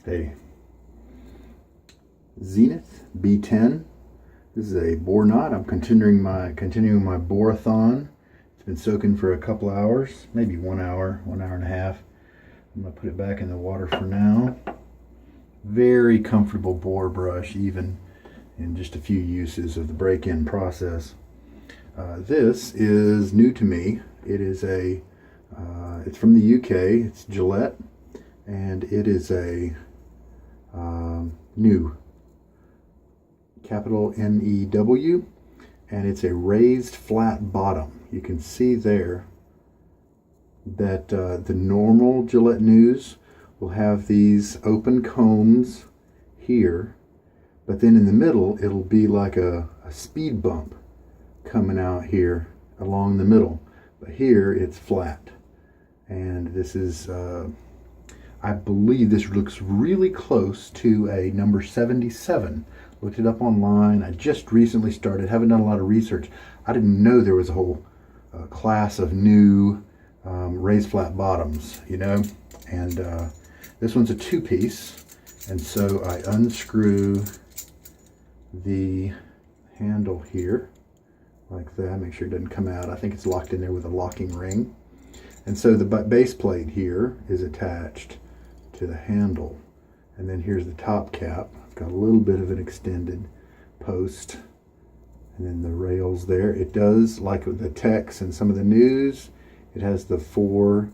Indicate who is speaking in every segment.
Speaker 1: a Zenith B10. This is a boar knot. I'm continuing my borathon. It's been soaking for a couple hours, maybe 1 hour, 1 hour and a half. I'm going to put it back in the water for now. Very comfortable boar brush, even in just a few uses of the break-in process. This is new to me. It is it's from the UK. It's Gillette, and it is a new, capital N-E-W, and it's a raised flat bottom. You can see there that the normal Gillette News will have these open combs here, but then in the middle it'll be like a speed bump coming out here along the middle, but here it's flat. And this is I believe this looks really close to a number 77. Looked it up online. I just recently started, haven't done a lot of research. I didn't know there was a whole class of new raised flat bottoms, you know. And this one's a two-piece, and so I unscrew the handle here like that. Make sure it doesn't come out. I think it's locked in there with a locking ring. And so the base plate here is attached to the handle, and then here's the top cap. I've got a little bit of an extended post, and then the rails there. It does, like with the text and some of the news, it has the 4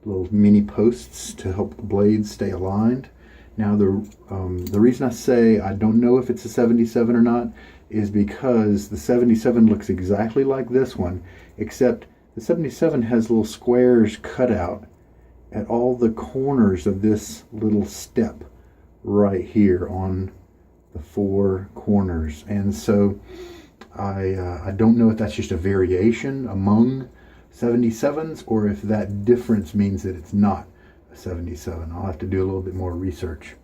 Speaker 1: little mini posts to help the blades stay aligned. Now the reason I say I don't know if it's a 77 or not is because the 77 looks exactly like this one, except the 77 has little squares cut out at all the corners of this little step right here on the 4 corners. And so I don't know if that's just a variation among 77s or if that difference means that it's not a 77. I'll have to do a little bit more research.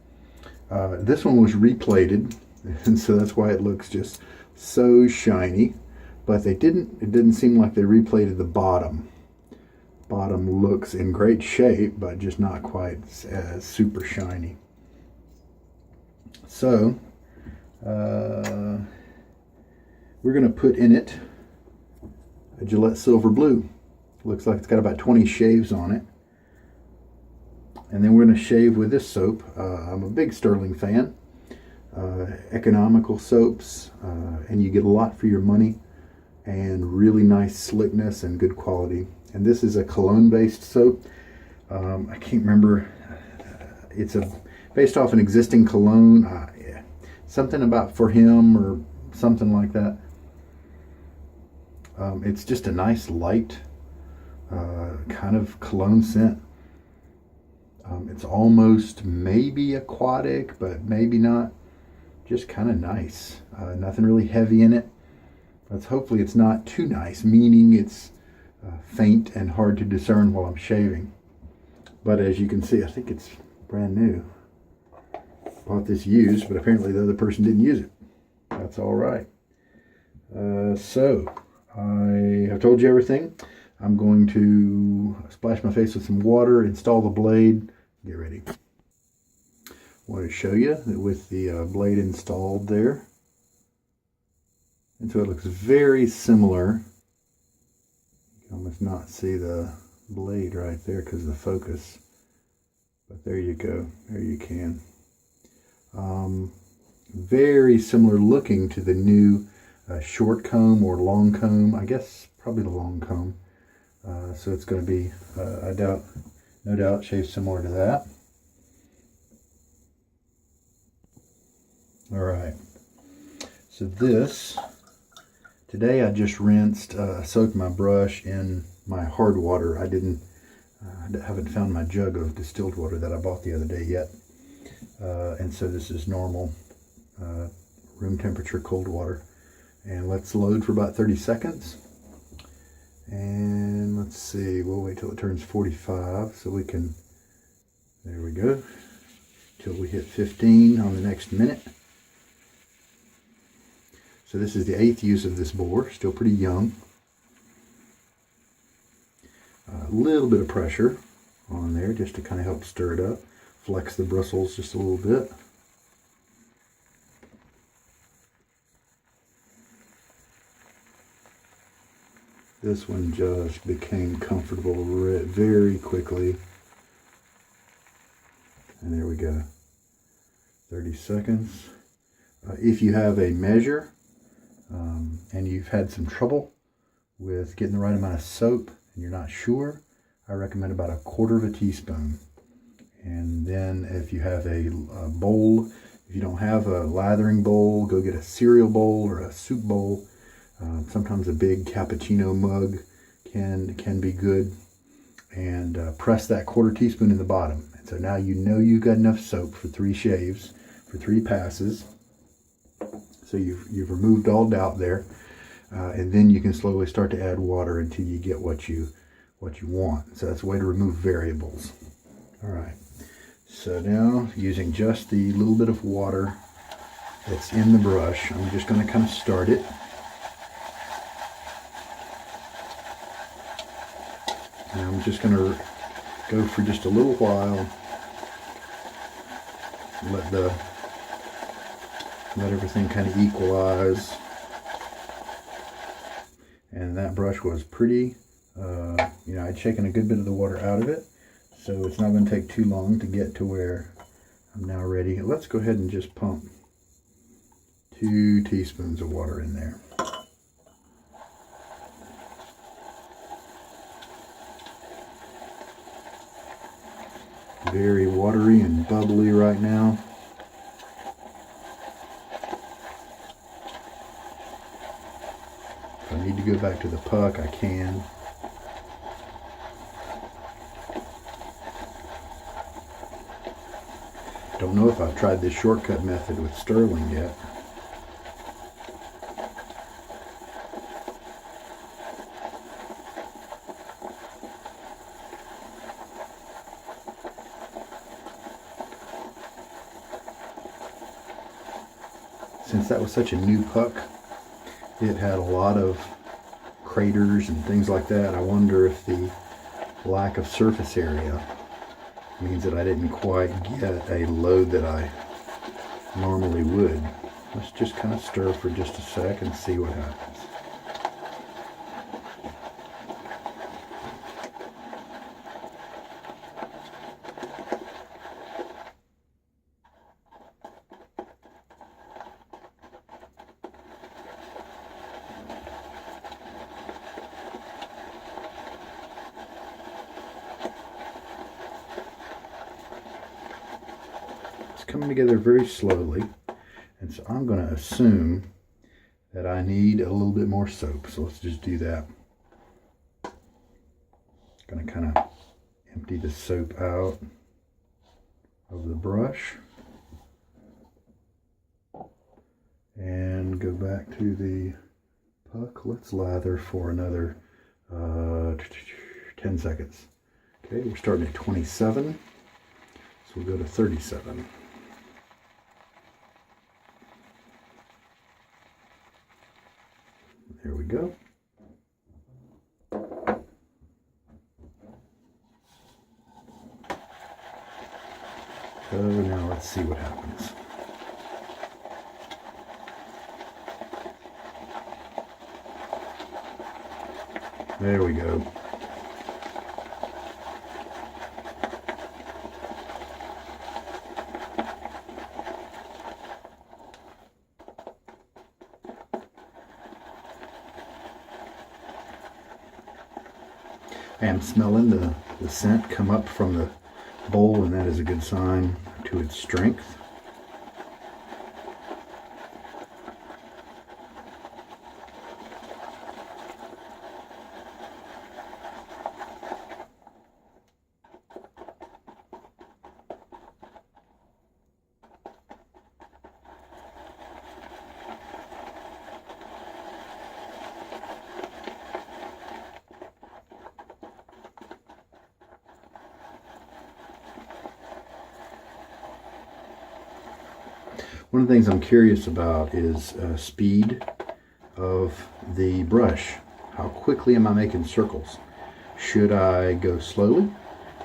Speaker 1: This one was replated, and so that's why it looks just so shiny. But it didn't seem like they replated the bottom. Bottom looks in great shape, but just not quite as super shiny. So we're going to put in it a Gillette Silver Blue. Looks like it's got about 20 shaves on it. And then we're going to shave with this soap. I'm a big Stirling fan. Economical soaps, and you get a lot for your money, and really nice slickness and good quality. And this is a cologne-based soap. I can't remember. It's based off an existing cologne. Yeah. Something about For Him or something like that. It's just a nice light kind of cologne scent. It's almost maybe aquatic, but maybe not. Just kind of nice. Nothing really heavy in it. Hopefully it's not too nice, meaning it's faint and hard to discern while I'm shaving. But as you can see, I think it's brand new. Bought this used, but apparently the other person didn't use it. That's all right. So I have told you everything. I'm going to splash my face with some water, install the blade, get ready. I want to show you that with the blade installed there. And so it looks very similar. You can almost not see the blade right there because of the focus. But there you go. There you can. Very similar looking to the new short comb or long comb. I guess probably the long comb. So it's going to be, no doubt, shaped similar to that. All right. So today I just rinsed, soaked my brush in my hard water. I haven't found my jug of distilled water that I bought the other day yet. And so this is normal room temperature cold water. And let's load for about 30 seconds. And let's see, we'll wait till it turns 45 so we can, there we go, till we hit 15 on the next minute. So this is the 8th use of this boar, still pretty young. A little bit of pressure on there just to kind of help stir it up. flex the bristles just a little bit. This one just became comfortable very quickly. And there we go. 30 seconds. If you have a measure and you've had some trouble with getting the right amount of soap and you're not sure, I recommend about 1/4 teaspoon. And then if you have a bowl, if you don't have a lathering bowl, go get a cereal bowl or a soup bowl. Sometimes a big cappuccino mug can be good. And press that 1/4 teaspoon in the bottom. And so now you know you've got enough soap for 3 shaves, for 3 passes. So you've removed all doubt there. And then you can slowly start to add water until you get what you want. So that's a way to remove variables. All right. So now using just the little bit of water that's in the brush, I'm just going to kind of start it. And I'm just going to go for just a little while. Let everything kind of equalize. And that brush was pretty, I'd shaken a good bit of the water out of it. So it's not going to take too long to get to where I'm now ready. Let's go ahead and just pump 2 teaspoons of water in there. Very watery and bubbly right now. If I need to go back to the puck, I can. Don't know if I've tried this shortcut method with Stirling yet. Since that was such a new puck, it had a lot of craters and things like that. I wonder if the lack of surface area means that I didn't quite get a load that I normally would. Let's just kind of stir for just a sec and see what happens. Coming together very slowly, and so I'm going to assume that I need a little bit more soap, so let's just do that. Going to kind of empty the soap out of the brush and go back to the puck. Let's lather for another 10 seconds. Okay, we're starting at 27, so we'll go to 37. There we go. So now let's see what happens. There we go. I am smelling the scent come up from the bowl, and that is a good sign to its strength. One of the things I'm curious about is speed of the brush. How quickly am I making circles? Should I go slowly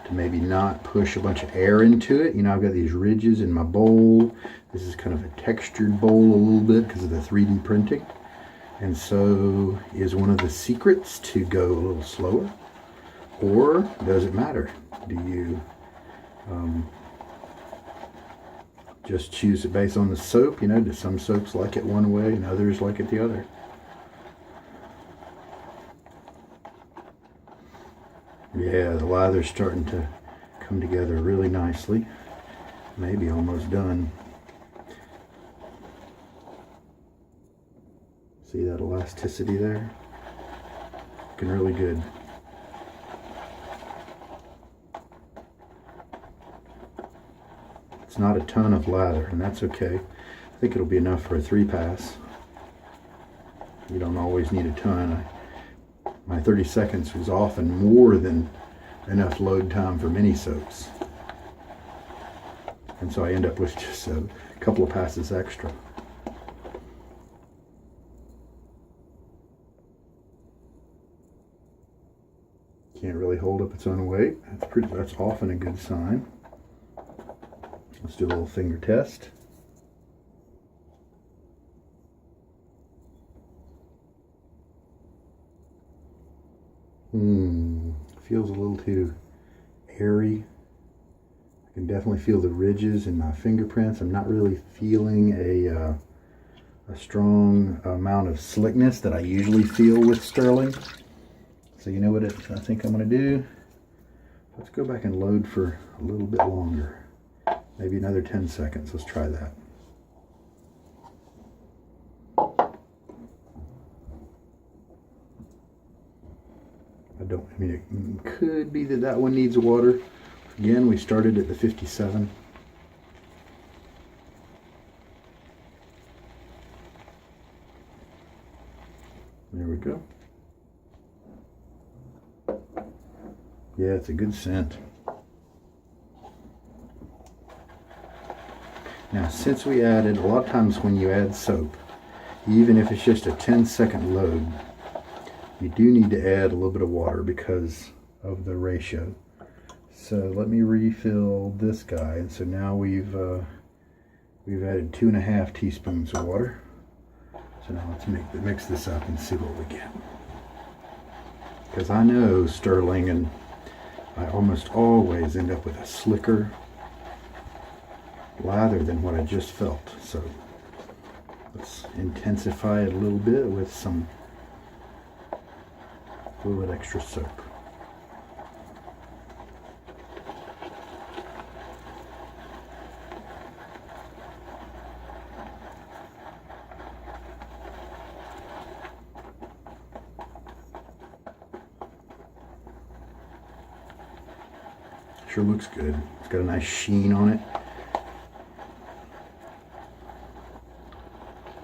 Speaker 1: to maybe not push a bunch of air into it. You know, I've got these ridges in my bowl. This is kind of a textured bowl a little bit because of the 3D printing. And so is one of the secrets to go a little slower? Or does it matter? Do you just choose it based on the soap? You know, do some soaps like it one way and others like it the other? Yeah, the lather's starting to come together really nicely. Maybe almost done. See that elasticity there? Looking really good. It's not a ton of lather, and that's okay. I think it'll be enough for a 3-pass. You don't always need a ton. My 30 seconds was often more than enough load time for many soaps. And so I end up with just a couple of passes extra. Can't really hold up its own weight. That's often a good sign. Let's do a little finger test. Feels a little too airy. I can definitely feel the ridges in my fingerprints. I'm not really feeling a strong amount of slickness that I usually feel with Stirling. So you know what I think I'm going to do? Let's go back and load for a little bit longer. Maybe another 10 seconds. Let's try that. I mean, it could be that one needs water. Again, we started at the 57. There we go. Yeah, it's a good scent. Now, since we added, a lot of times when you add soap, even if it's just a 10-second load, you do need to add a little bit of water because of the ratio. So let me refill this guy. And so now we've added 2.5 teaspoons of water. So now let's mix this up and see what we get. Because I know Stirling, and I almost always end up with a slicker lather than what I just felt. So let's intensify it a little bit with a little bit extra soap. Sure looks good. It's got a nice sheen on it.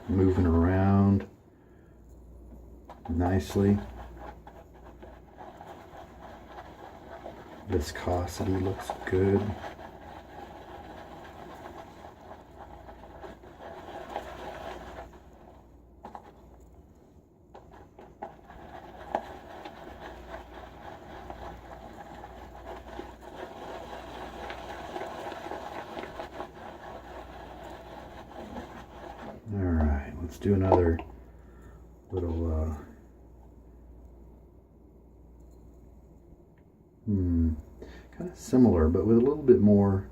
Speaker 1: Moving around nicely. Viscosity looks good. All right, let's do another little kind of similar, but with a little bit more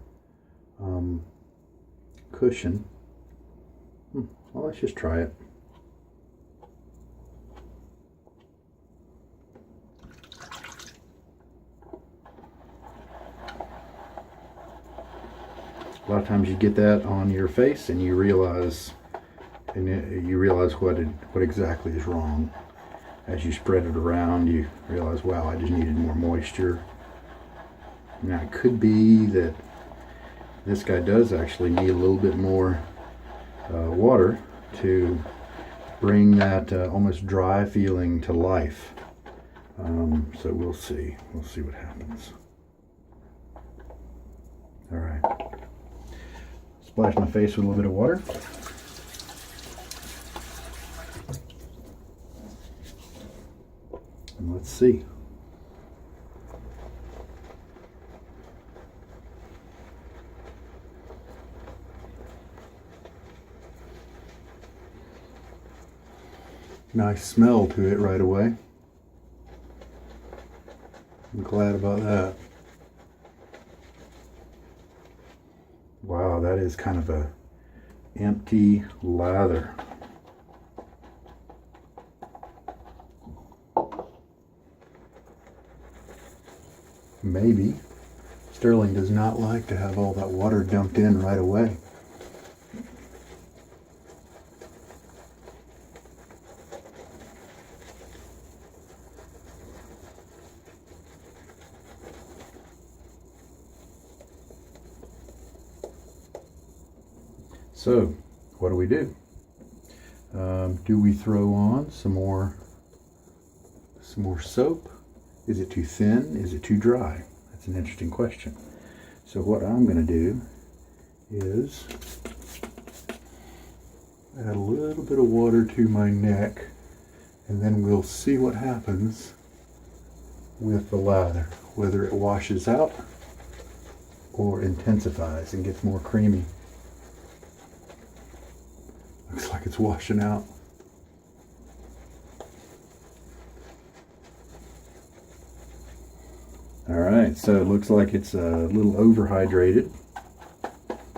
Speaker 1: cushion. Well, let's just try it. A lot of times you get that on your face and you realize what exactly is wrong. As you spread it around, you realize, wow, I just needed more moisture. Now it could be that this guy does actually need a little bit more water to bring that almost dry feeling to life. So we'll see what happens. All right, splash my face with a little bit of water. And let's see. Nice smell to it right away. I'm glad about that. Wow, that is kind of a empty lather. Maybe Stirling does not like to have all that water dumped in right away. So, what do we do? Do we throw on some more soap? Is it too thin? Is it too dry? That's an interesting question. So what I'm going to do is add a little bit of water to my neck, and then we'll see what happens with the lather, whether it washes out or intensifies and gets more creamy. Looks like it's washing out. Alright, so it looks like it's a little overhydrated.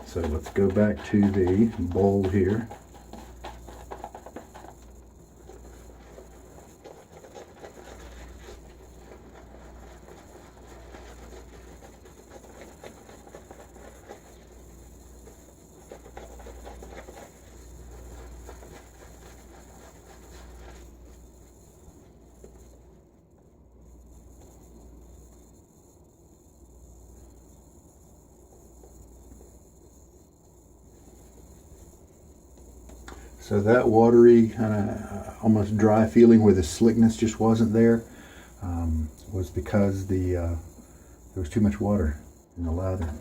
Speaker 1: So let's go back to the bowl here. So that watery, kind of almost dry feeling where the slickness just wasn't there was because there was too much water in the lather.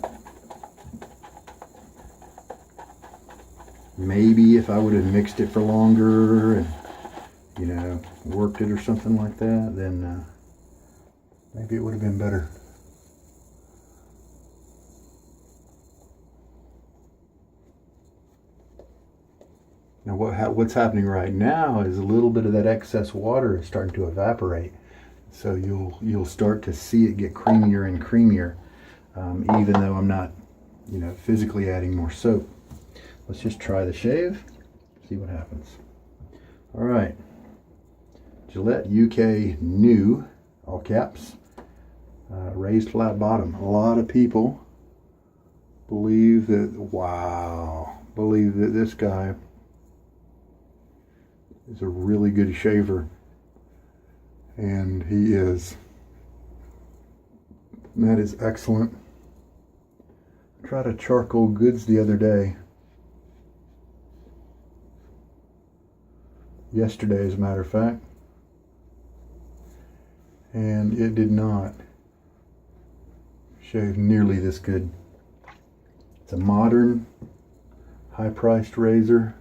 Speaker 1: Maybe if I would have mixed it for longer and, you know, worked it or something like that, then maybe it would have been better. Now what's happening right now is a little bit of that excess water is starting to evaporate. So you'll start to see it get creamier and creamier, even though I'm not, you know, physically adding more soap. Let's just try the shave, see what happens. All right, Gillette UK new, all caps, raised flat bottom. A lot of people believe that this guy is a really good shaver, and he is. That is excellent. I tried a charcoal goods the other day, yesterday as a matter of fact, and it did not shave nearly this good. It's a modern, high-priced razor,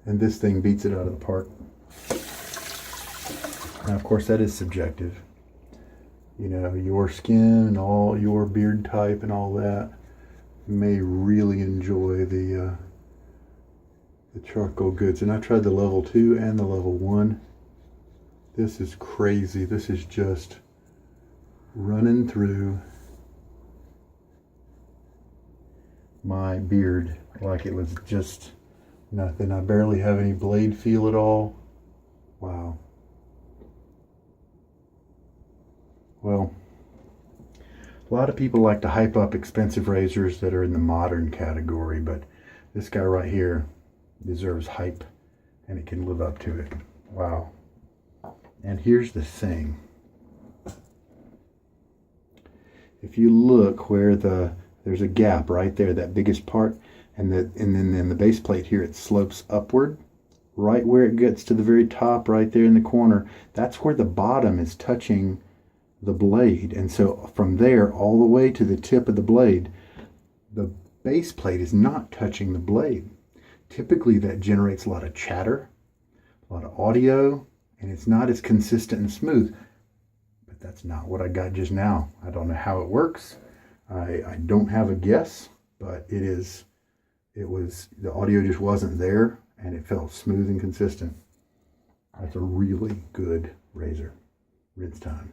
Speaker 1: and this thing beats it out of the park. Now, of course, that is subjective. You know, your skin and all your beard type and all that may really enjoy the charcoal goods. And I tried the level 2 and the level 1. This is crazy. This is just running through my beard like it was just nothing. I barely have any blade feel at all. Wow. Well, a lot of people like to hype up expensive razors that are in the modern category, but this guy right here deserves hype, and it can live up to it. Wow. And here's the thing. If you look where there's a gap right there, that biggest part, and then the base plate here, it slopes upward. Right where it gets to the very top, right there in the corner, that's where the bottom is touching the blade. And so from there all the way to the tip of the blade, the base plate is not touching the blade. Typically that generates a lot of chatter, a lot of audio, and it's not as consistent and smooth. But that's not what I got just now. I don't know how it works. I don't have a guess, but the audio just wasn't there, and it felt smooth and consistent. That's a really good razor. Rinse time.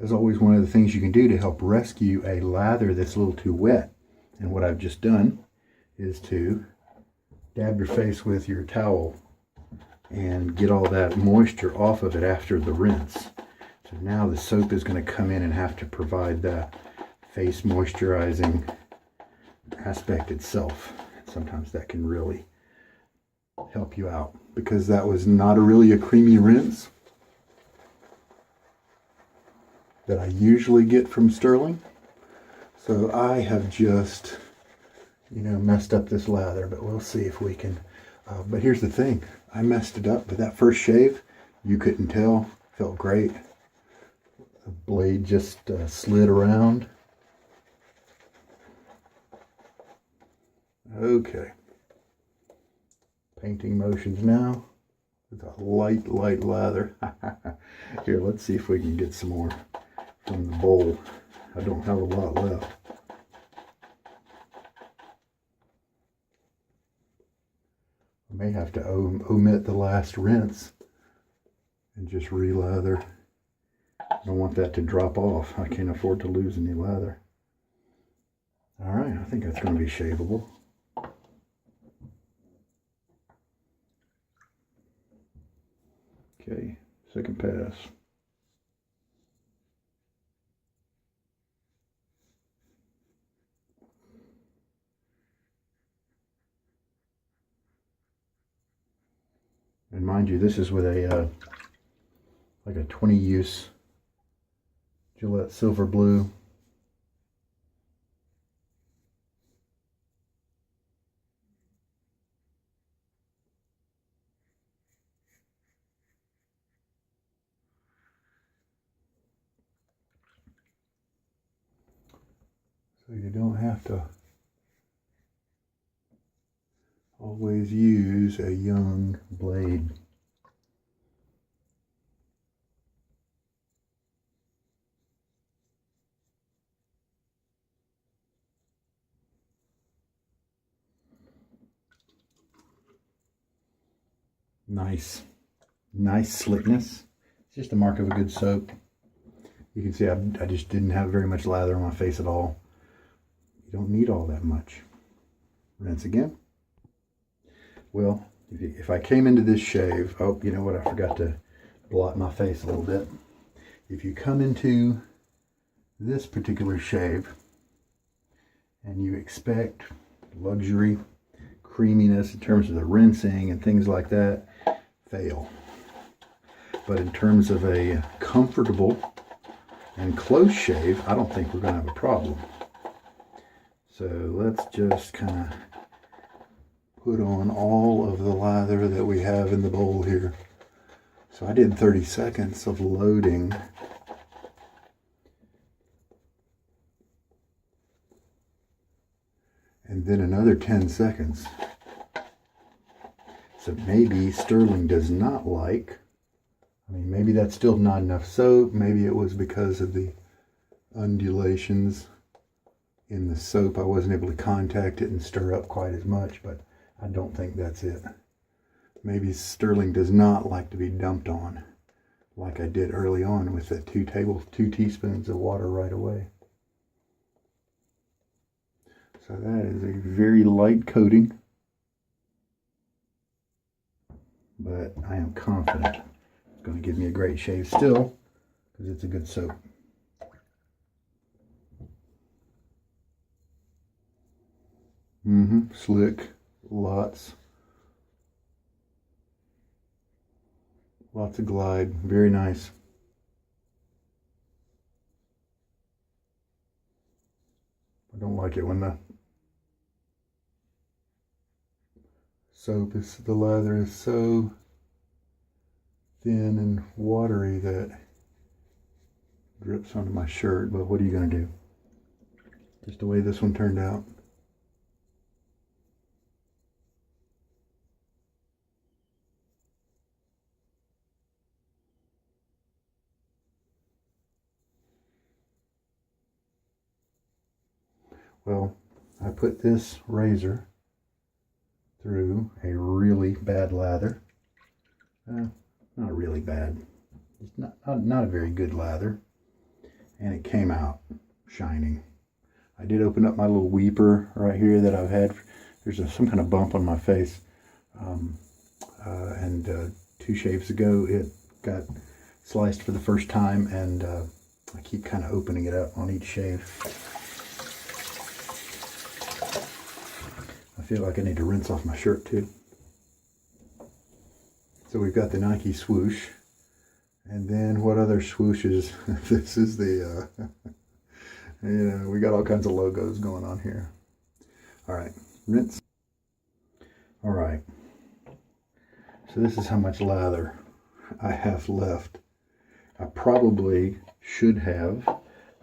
Speaker 1: As always, one of the things you can do to help rescue a lather that's a little too wet, and what I've just done is to dab your face with your towel and get all that moisture off of it after the rinse. So now the soap is going to come in and have to provide that face moisturizing aspect itself. Sometimes that can really help you out, because that was not really a creamy rinse that I usually get from Stirling. So I have just, messed up this lather, but we'll see if we can. But here's the thing, I messed it up, but that first shave, you couldn't tell, felt great. The blade just slid around. Okay. Painting motions now with a light lather. Here, let's see if we can get some more from the bowl. I don't have a lot left. I may have to omit the last rinse and just re-lather. I don't want that to drop off. I can't afford to lose any lather. All right, I think that's going to be shaveable. Okay, second pass. And mind you, this is with a like a 20-use Gillette Silver Blue. So you don't have to always use a young blade. Nice slickness. It's just a mark of a good soap. You can see I just didn't have very much lather on my face at all. You don't need all that much. Rinse again. Well, if I came into this shave, oh, you know what? I forgot to blot my face a little bit. If you come into this particular shave and you expect luxury, creaminess in terms of the rinsing and things like that, fail. But in terms of a comfortable and close shave, I don't think we're going to have a problem. So let's just kind of put on all of the lather that we have in the bowl here. So I did 30 seconds of loading. And then another 10 seconds. So maybe Stirling does not like, maybe that's still not enough soap. Maybe it was because of the undulations in the soap. I wasn't able to contact it and stir up quite as much, but I don't think that's it. Maybe Stirling does not like to be dumped on like I did early on with the 2 teaspoons of water right away. So that is a very light coating, but I am confident it's going to give me a great shave still because it's a good soap. Slick, lots of glide, very nice. I don't like it when the the lather is so thin and watery that it drips onto my shirt, but what are you going to do? Just the way this one turned out. Well, I put this razor through a really bad lather Not really bad. It's not a very good lather. And it came out shining. I did open up my little weeper right here that I've had. There's some kind of bump on my face. And 2 shaves ago it got sliced for the first time, and I keep kind of opening it up on each shave. I feel like I need to rinse off my shirt too. So we've got the Nike swoosh, and then what other swooshes? This is the, we got all kinds of logos going on here. All right, rinse. All right, so this is how much lather I have left. I probably should have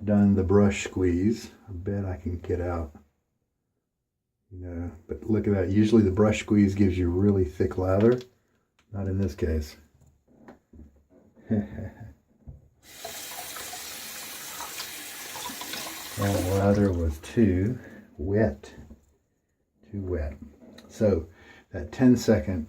Speaker 1: done the brush squeeze. I bet I can get out. But look at that. Usually the brush squeeze gives you really thick lather. Not in this case. That lather was too wet. Too wet. So that 10-second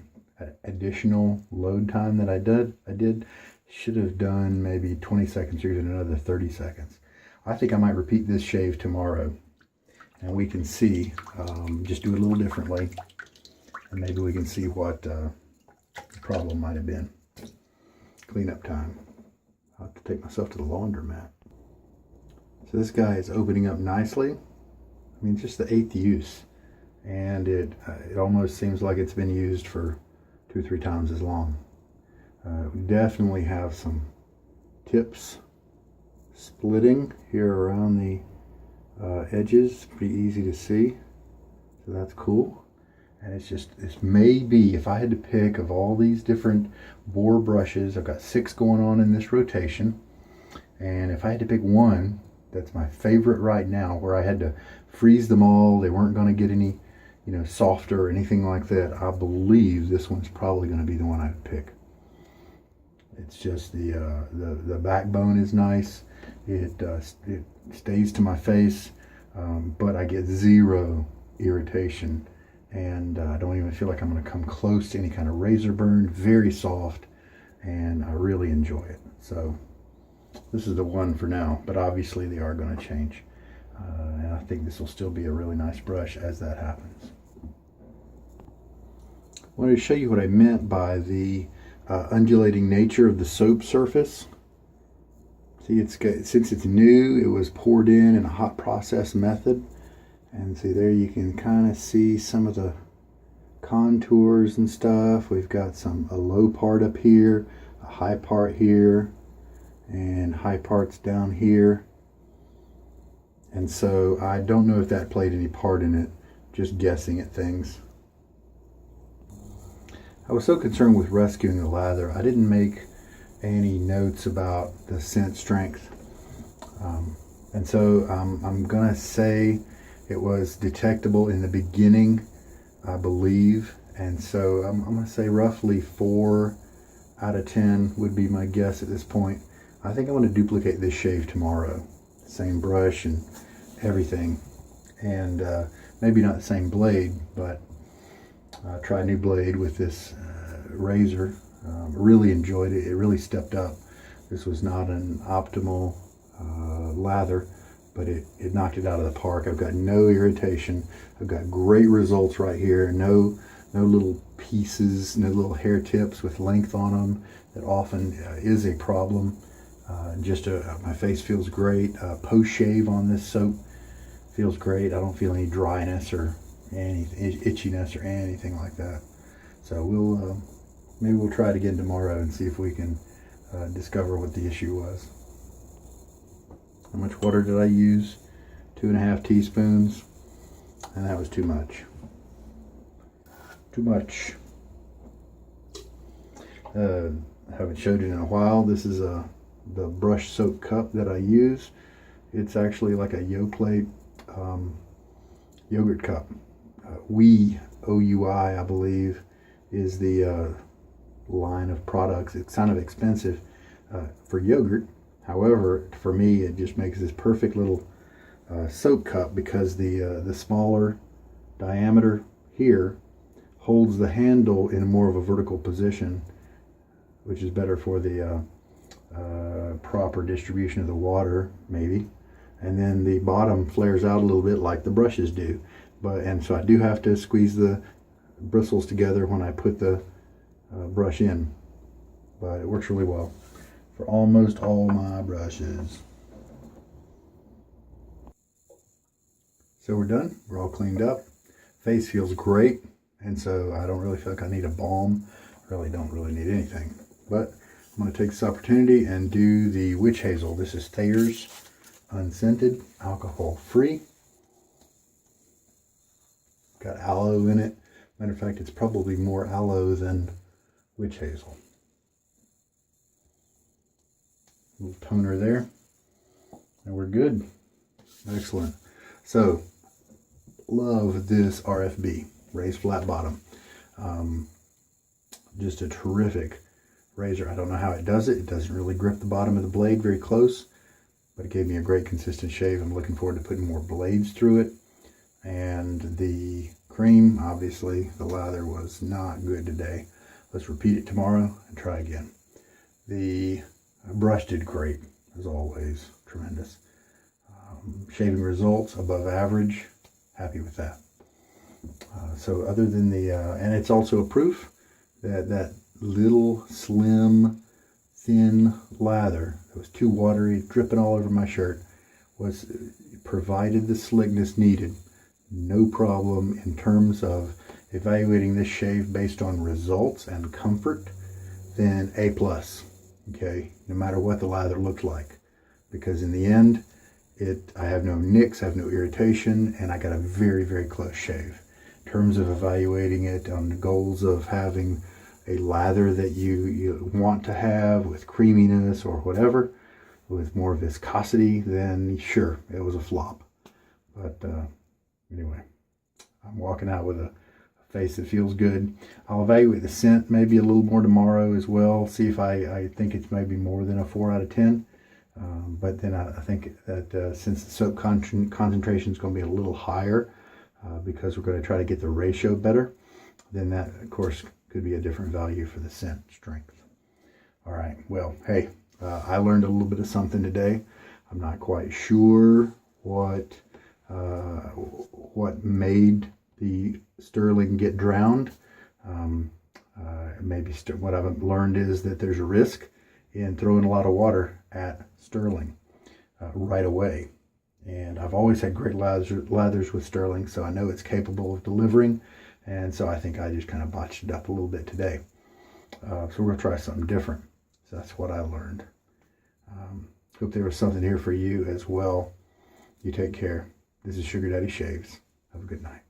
Speaker 1: additional load time that I did should have done maybe 20 seconds or even another 30 seconds. I think I might repeat this shave tomorrow, and we can see, just do it a little differently, and maybe we can see what the problem might have been. Cleanup time. I'll have to take myself to the laundromat. So this guy is opening up nicely. I mean, just the 8th use, and it almost seems like it's been used for 2 or 3 times as long. We definitely have some tips splitting here around the edges. Pretty easy to see, so that's cool. And this may be, if I had to pick of all these different boar brushes, I've got 6 going on in this rotation, and if I had to pick one that's my favorite right now, where I had to freeze them all, they weren't going to get any softer or anything like that, I believe this one's probably going to be the one I'd pick. It's just the backbone is nice. It stays to my face, but I get 0 irritation, and I don't even feel like I'm going to come close to any kind of razor burn. Very soft, and I really enjoy it. So this is the one for now, but obviously they are going to change, and I think this will still be a really nice brush as that happens. I wanted to show you what I meant by the undulating nature of the soap surface. See, since it's new, it was poured in a hot process method, and see there you can kind of see some of the contours and stuff. We've got a low part up here, a high part here, and high parts down here. And so I don't know if that played any part in it, just guessing at things. I was so concerned with rescuing the lather, I didn't make any notes about the scent strength. And so I'm gonna say it was detectable in the beginning, I believe. And so I'm gonna say roughly 4 out of 10 would be my guess at this point. I think I'm gonna duplicate this shave tomorrow. Same brush and everything. And maybe not the same blade, but try a new blade with this razor. Really enjoyed it. It really stepped up. This was not an optimal lather, but it knocked it out of the park. I've got no irritation. I've got great results right here. No little pieces, no little hair tips with length on them. That often is a problem. My face feels great. Post shave on this soap feels great. I don't feel any dryness or any itchiness or anything like that. So maybe we'll try it again tomorrow and see if we can discover what the issue was. How much water did I use? 2.5 teaspoons, and that was too much. Too much. I haven't showed it in a while. This is the brush soap cup that I use. It's actually like a Yoplait yogurt cup. OUI, I believe, is the line of products. It's kind of expensive for yogurt. However, for me, it just makes this perfect little soap cup, because the smaller diameter here holds the handle in more of a vertical position, which is better for the proper distribution of the water, maybe. And then the bottom flares out a little bit like the brushes do. And so I do have to squeeze the bristles together when I put the brush in. But it works really well for almost all my brushes. So we're done. We're all cleaned up. Face feels great. And so I don't really feel like I need a balm. Really don't really need anything. But I'm going to take this opportunity and do the witch hazel. This is Thayers Unscented, alcohol-free. Got aloe in it. Matter of fact, it's probably more aloe than witch hazel. Little toner there. And we're good. Excellent. So, love this RFB, raised flat bottom. Just a terrific razor. I don't know how it does it. It doesn't really grip the bottom of the blade very close, but it gave me a great consistent shave. I'm looking forward to putting more blades through it. And the cream, obviously, the lather was not good today. Let's repeat it tomorrow and try again. The brush did great, as always. Tremendous. Shaving results above average. Happy with that. So other than the, and it's also a proof that that little slim, thin lather that was too watery, dripping all over my shirt, provided the slickness needed. No problem in terms of evaluating this shave based on results and comfort, then A+. Okay, no matter what the lather looked like, because in the end, I have no nicks, I have no irritation, and I got a very, very close shave. In terms of evaluating it on the goals of having a lather that you want to have with creaminess or whatever, with more viscosity, then sure, it was a flop. But anyway, I'm walking out with a face that feels good. I'll evaluate the scent maybe a little more tomorrow as well, see if I think it's maybe more than a 4 out of 10. But then I think that since the soap concentration is going to be a little higher, because we're going to try to get the ratio better, then that, of course, could be a different value for the scent strength. All right, well, hey, I learned a little bit of something today. I'm not quite sure what made the Stirling get drowned. Maybe what I've learned is that there's a risk in throwing a lot of water at Stirling right away. And I've always had great lathers with Stirling, so I know it's capable of delivering. And so I think I just kind of botched it up a little bit today. So we're going to try something different. So that's what I learned. Hope there was something here for you as well. You take care. This is Sugar Daddy Shaves. Have a good night.